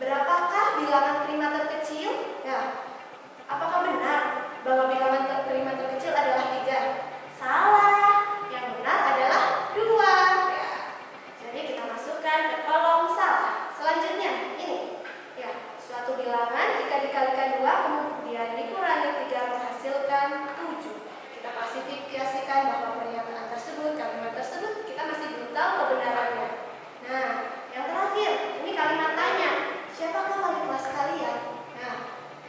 Berapakah bilangan prima terkecil? Ya, apakah benar bahwa bilangan prima terkecil adalah 3? Salah. Yang benar adalah 2. Ya. Jadi kita masukkan ke kolom salah. Selanjutnya ini. Ya, suatu bilangan jika dikalikan 2 kemudian dikurangi 3 menghasilkan 7. Kita klasifikasikan bahwa pernyataan tersebut, kalimat tersebut kita masih belum tahu kebenarannya. Nah, yang terakhir, ini kalimat tanya. Siapakah wali kelas kalian? Nah,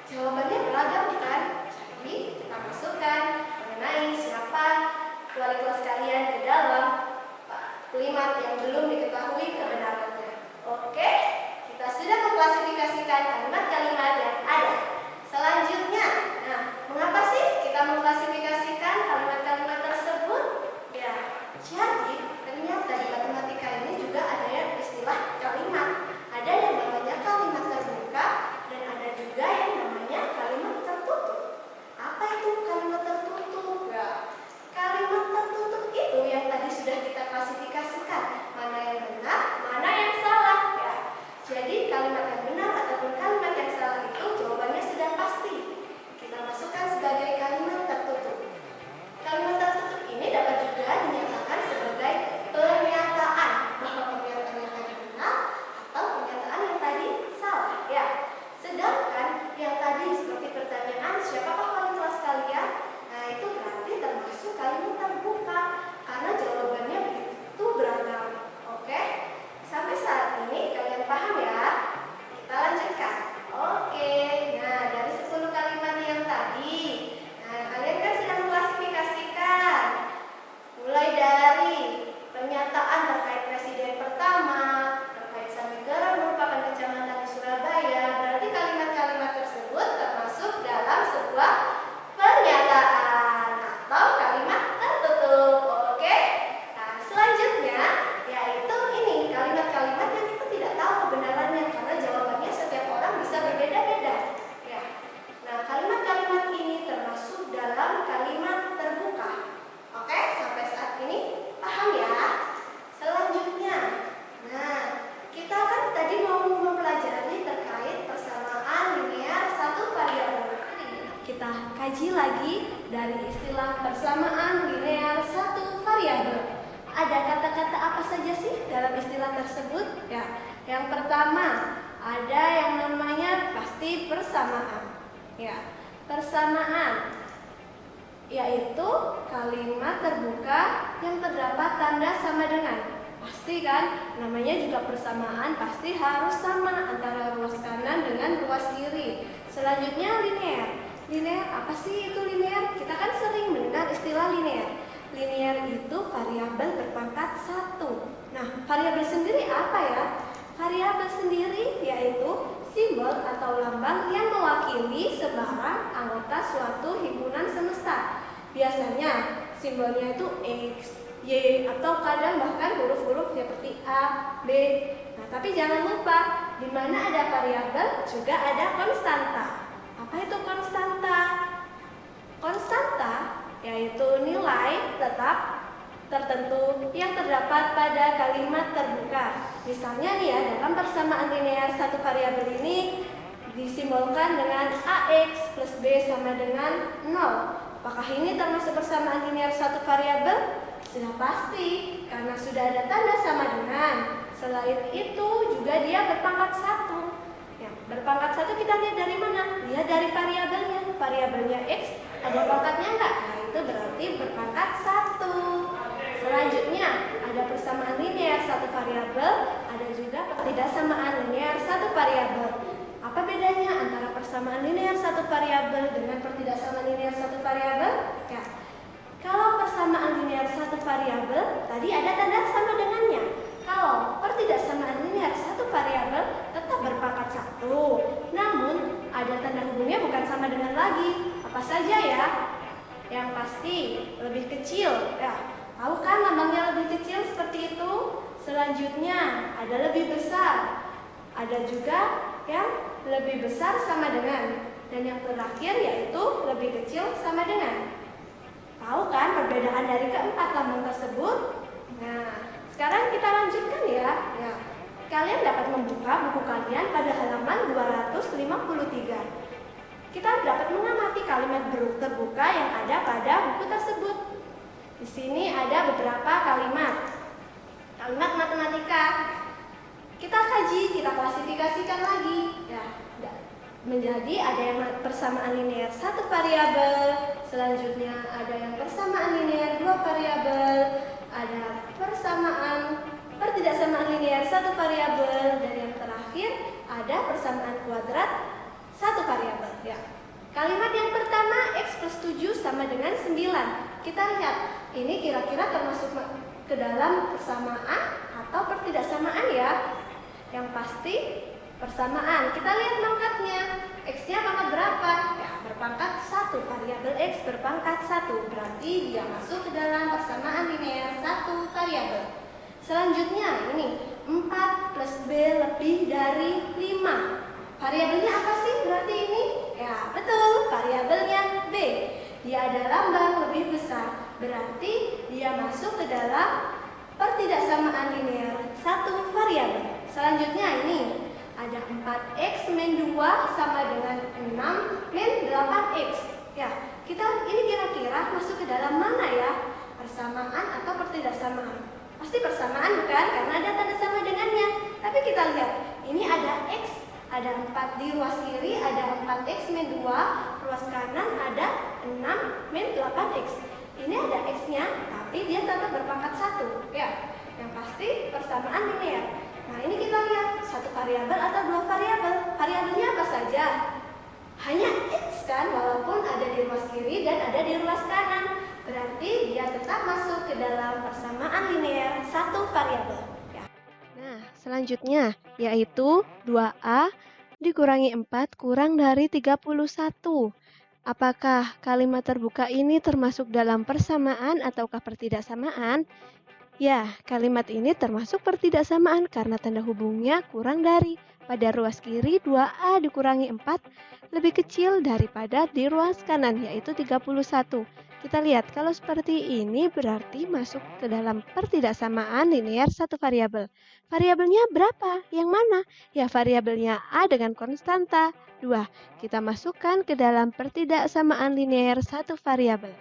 jawabannya beragam kan? Jadi kita masukkan mengenai siapa wali kelas kalian ke dalam kalimat yang belum diketahui kebenarannya. Oke, kita sudah mengklasifikasikan kalimat-kalimat yang ada. Selanjutnya, nah, mengapa sih kita mengklasifikasikan kalimat-kalimat tersebut? Ya, jadi ternyata di matematika ini juga ada yang istilah kalimat. Ada yang namanya kalimat terbuka dan ada juga yang namanya kalimat tertutup. Apa itu kalimat tertutup? Ya, kalimat tertutup itu yang tadi sudah kita klasifikasikan. Mana yang benar, mana yang salah. Ya, jadi kalimat yang benar ataupun kalimat yang salah itu jawabannya sudah pasti. Kita masukkan sebagai kalimat tertutup. Kalimat tertutup ini dapat juga dinyatakan sebagai pernyataan bahwa pernyataan yang tadi benar atau pernyataan yang tadi salah. Ya, sedangkan yang tadi seperti pertanyaan siapakah wali kelas kalian? Nah, itu berarti termasuk kalimat terbuka karena jawabannya begitu beragam. Oke, sampai saat ini kalian paham ya? Kita lanjutkan. Oke, nah dari 10 kalimat yang tadi, nah kalian kan sudah mengklasifikasikan mulai dari pernyataan terkait presiden pertama, terkait Samigara merupakan kecamatan di Surabaya. Berarti kalimat-kalimat tersebut termasuk dalam sebuah pernyataan atau kalimat tertutup. Oke. Nah, selanjutnya yaitu ini kalimat-kalimat yang kita tidak tahu kebenarannya karena jawabannya setiap orang bisa berbeda-beda. Ya. Nah, kalimat-kalimat ini termasuk dalam kalimat terbuka. Oke, sampai saat ini paham ya? Selanjutnya, nah kita kan tadi mau mempelajari terkait persamaan linear satu variabel. Kita kaji lagi dari istilah persamaan linear satu variabel. Ada kata-kata apa saja sih dalam istilah tersebut? Ya, yang pertama ada yang namanya pasti persamaan. Ya, persamaan yaitu kalimat terbuka yang terdapat tanda sama dengan. Pasti kan, namanya juga persamaan pasti harus sama antara ruas kanan dengan ruas kiri. Selanjutnya linear. Linear apa sih itu linear? Kita kan sering mendengar istilah linear. Linear itu variabel berpangkat 1. Nah, variabel sendiri apa ya? Variabel sendiri yaitu simbol atau lambang yang mewakili sebarang anggota suatu himpunan semesta. Biasanya simbolnya itu X, Y, atau kadang bahkan huruf-huruf seperti A, B. Nah, tapi jangan lupa, di mana ada variabel juga ada konstanta. Apa itu konstanta? Konstanta yaitu nilai tetap tertentu yang terdapat pada kalimat terbuka. Misalnya nih ya, dalam persamaan linear satu variabel ini disimbolkan dengan AX plus B sama dengan 0. Apakah ini termasuk persamaan linear satu variabel? Sudah pasti, karena sudah ada tanda sama dengan. Selain itu juga dia berpangkat 1. Ya, berpangkat 1 kita lihat dari mana? Lihat dari variabelnya. Variabelnya X ada pangkatnya enggak? Nah, itu berarti berpangkat 1. Selanjutnya ada persamaan linear satu variabel, ada juga pertidaksamaan linear satu variabel. Apa bedanya antara persamaan linear satu variabel dengan pertidaksamaan linear satu variabel? Ya, kalau persamaan linear satu variabel tadi ada tanda sama dengannya. Kalau pertidaksamaan linear satu variabel tetap berpangkat 1, namun ada tanda hubungnya bukan sama dengan lagi. Apa saja ya? Yang pasti lebih kecil. Ya, tahu kan lambangnya lebih kecil seperti itu? Selanjutnya ada lebih besar. Ada juga yang lebih besar sama dengan. Dan yang terakhir yaitu lebih kecil sama dengan. Tahu kan perbedaan dari keempat lambang tersebut? Nah, sekarang kita lanjutkan ya. Kalian dapat membuka buku kalian pada halaman kalimat terbuka yang ada pada buku tersebut. Di sini ada beberapa kalimat matematika. Kita kaji, kita klasifikasikan lagi. Ya, menjadi ada yang persamaan linear satu variabel, selanjutnya ada yang persamaan linear dua variabel, ada pertidaksamaan linear satu variabel, dan yang terakhir ada persamaan kuadrat satu variabel. Ya. Kalimat yang pertama, X plus 7 sama dengan 9. Kita lihat, ini kira-kira termasuk ke dalam persamaan atau pertidaksamaan ya? Yang pasti persamaan. Kita lihat pangkatnya. X-nya pangkat berapa? Ya, berpangkat 1. Variabel X berpangkat 1. Berarti dia masuk ke dalam persamaan linear satu variabel. Selanjutnya, ini 4 plus B lebih dari 5. Variabelnya apa sih berarti ini? Ya, betul, variabelnya B. Dia ada lambang lebih besar, berarti dia masuk ke dalam pertidaksamaan linear satu variabel. Selanjutnya ini ada 4x min 2 sama dengan 6 min 8x. Ya, ini kira-kira masuk ke dalam mana ya? Persamaan atau pertidaksamaan? Pasti persamaan bukan? Karena ada tanda sama dengannya. Tapi kita lihat, ini ada x, ada 4 di ruas kiri, ada 4x min 2, ruas kanan ada 6 min 8x. Ini ada x-nya, tapi dia tetap berpangkat 1. Ya, yang pasti persamaan linear. Nah, ini kita lihat, satu variabel atau dua variabel. Variabelnya apa saja? Hanya x kan, walaupun ada di ruas kiri dan ada di ruas kanan. Berarti dia tetap masuk ke dalam persamaan linear satu variabel. Ya. Nah, selanjutnya yaitu 2A dikurangi 4 kurang dari 31. Apakah kalimat terbuka ini termasuk dalam persamaan ataukah pertidaksamaan? Ya, kalimat ini termasuk pertidaksamaan karena tanda hubungnya kurang dari. Pada ruas kiri 2A dikurangi 4 lebih kecil daripada di ruas kanan, yaitu 31. Kita lihat, kalau seperti ini berarti masuk ke dalam pertidaksamaan linear satu variabel. Variabelnya berapa? Yang mana? Ya, variabelnya A dengan konstanta 2. Kita masukkan ke dalam pertidaksamaan linear satu variabel.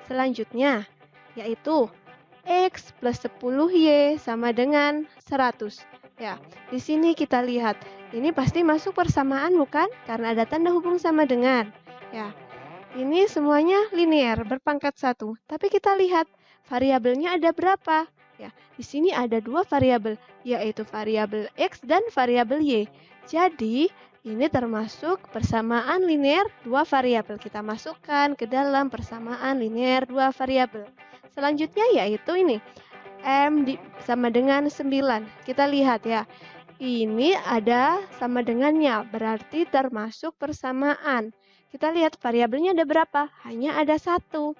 Selanjutnya, yaitu X plus 10Y sama dengan 100. Ya, di sini kita lihat, ini pasti masuk persamaan bukan? Karena ada tanda hubung sama dengan. Ya, ini semuanya linear, berpangkat 1. Tapi kita lihat, variabelnya ada berapa? Ya, di sini ada dua variabel, yaitu variabel X dan variabel Y. Jadi, ini termasuk persamaan linear dua variabel. Kita masukkan ke dalam persamaan linear dua variabel. Selanjutnya yaitu ini, M sama dengan 9. Kita lihat ya, ini ada sama dengannya, berarti termasuk persamaan. Kita lihat variabelnya ada berapa? Hanya ada 1.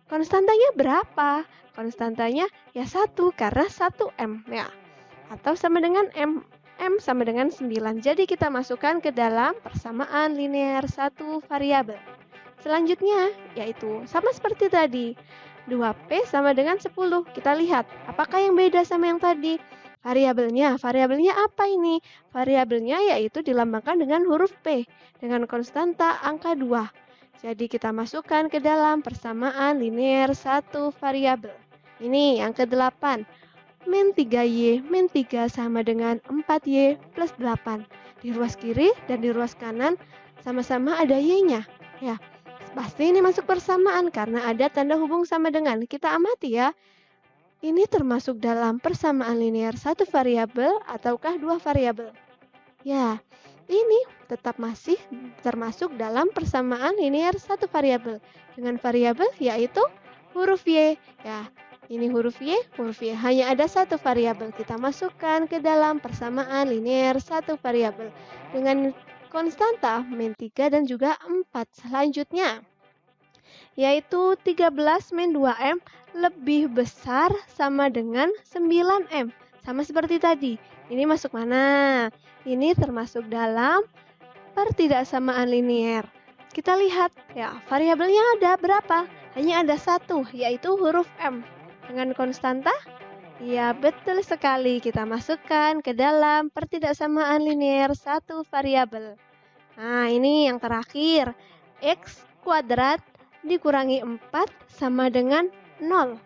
Konstantanya berapa? Konstantanya ya 1 karena 1M ya. Atau sama dengan M. M sama dengan 9. Jadi kita masukkan ke dalam persamaan linear satu variabel. Selanjutnya yaitu sama seperti tadi. 2P sama dengan 10. Kita lihat apakah yang beda sama yang tadi? Variabelnya apa ini? Variabelnya yaitu dilambangkan dengan huruf P dengan konstanta angka 2. Jadi kita masukkan ke dalam persamaan linear satu variabel. Ini yang ke-8. Min 3Y min 3 sama dengan 4Y plus 8. Di ruas kiri dan di ruas kanan sama-sama ada Y-nya. Ya, pasti ini masuk persamaan karena ada tanda hubung sama dengan. Kita amati ya. Ini termasuk dalam persamaan linear satu variabel ataukah dua variabel? Ya, ini tetap masih termasuk dalam persamaan linear satu variabel dengan variabel yaitu huruf Y. Ya, ini huruf Y hanya ada satu variabel. Kita masukkan ke dalam persamaan linear satu variabel dengan konstanta min 3 dan juga 4. Selanjutnya yaitu 13 min 2M lebih besar sama dengan 9M. Sama seperti tadi. Ini masuk mana? Ini termasuk dalam pertidaksamaan linear. Kita lihat ya, variabelnya ada berapa? Hanya ada satu, yaitu huruf M. Dengan konstanta? Ya, betul sekali. Kita masukkan ke dalam pertidaksamaan linear satu variabel. Nah, ini yang terakhir. X kuadrat dikurangi 4 sama dengan 0.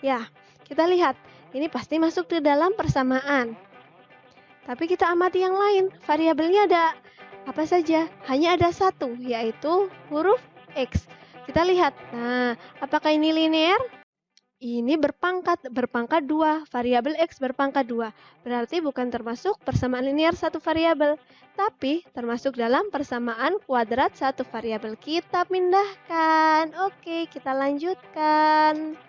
Ya, kita lihat, ini pasti masuk ke dalam persamaan. Tapi kita amati yang lain, variabelnya ada apa saja? Hanya ada satu, yaitu huruf X. Kita lihat, nah, apakah ini linear? Ini berpangkat 2, variabel X berpangkat 2. Berarti bukan termasuk persamaan linear satu variabel, tapi termasuk dalam persamaan kuadrat satu variabel. Kita pindahkan. Oke, kita lanjutkan.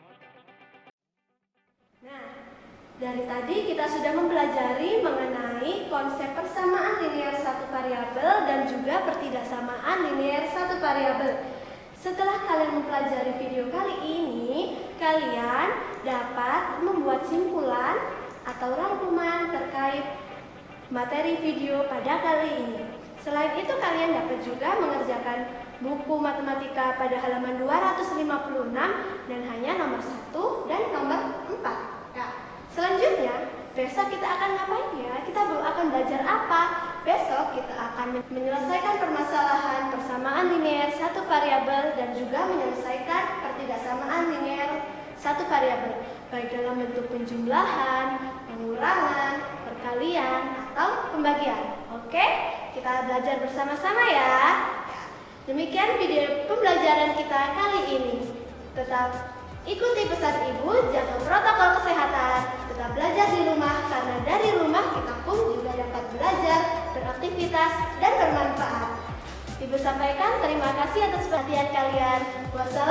Nah, dari tadi kita sudah mempelajari mengenai konsep persamaan linear satu variabel dan juga pertidaksamaan linear satu variabel. Setelah kalian mempelajari video kali ini, kalian dapat membuat simpulan atau rangkuman terkait materi video pada kali ini. Selain itu, kalian dapat juga mengerjakan buku matematika pada halaman 256 dan hanya nomor 1 dan nomor 4. Ya. Selanjutnya, besok kita akan ngapain ya? Kita akan belajar apa? Besok kita akan menyelesaikan permasalahan persamaan linear satu variabel dan juga menyelesaikan pertidaksamaan linear satu variabel, baik dalam bentuk penjumlahan, pengurangan, perkalian, atau pembagian. Oke, kita belajar bersama-sama ya. Demikian video pembelajaran kita kali ini. Tetap ikuti pesan ibu, jaga protokol kesehatan, tetap belajar di rumah karena dari rumah kita pun juga dapat belajar, beraktivitas, dan bermanfaat. Ibu sampaikan terima kasih atas perhatian kalian. Wassalamualaikum.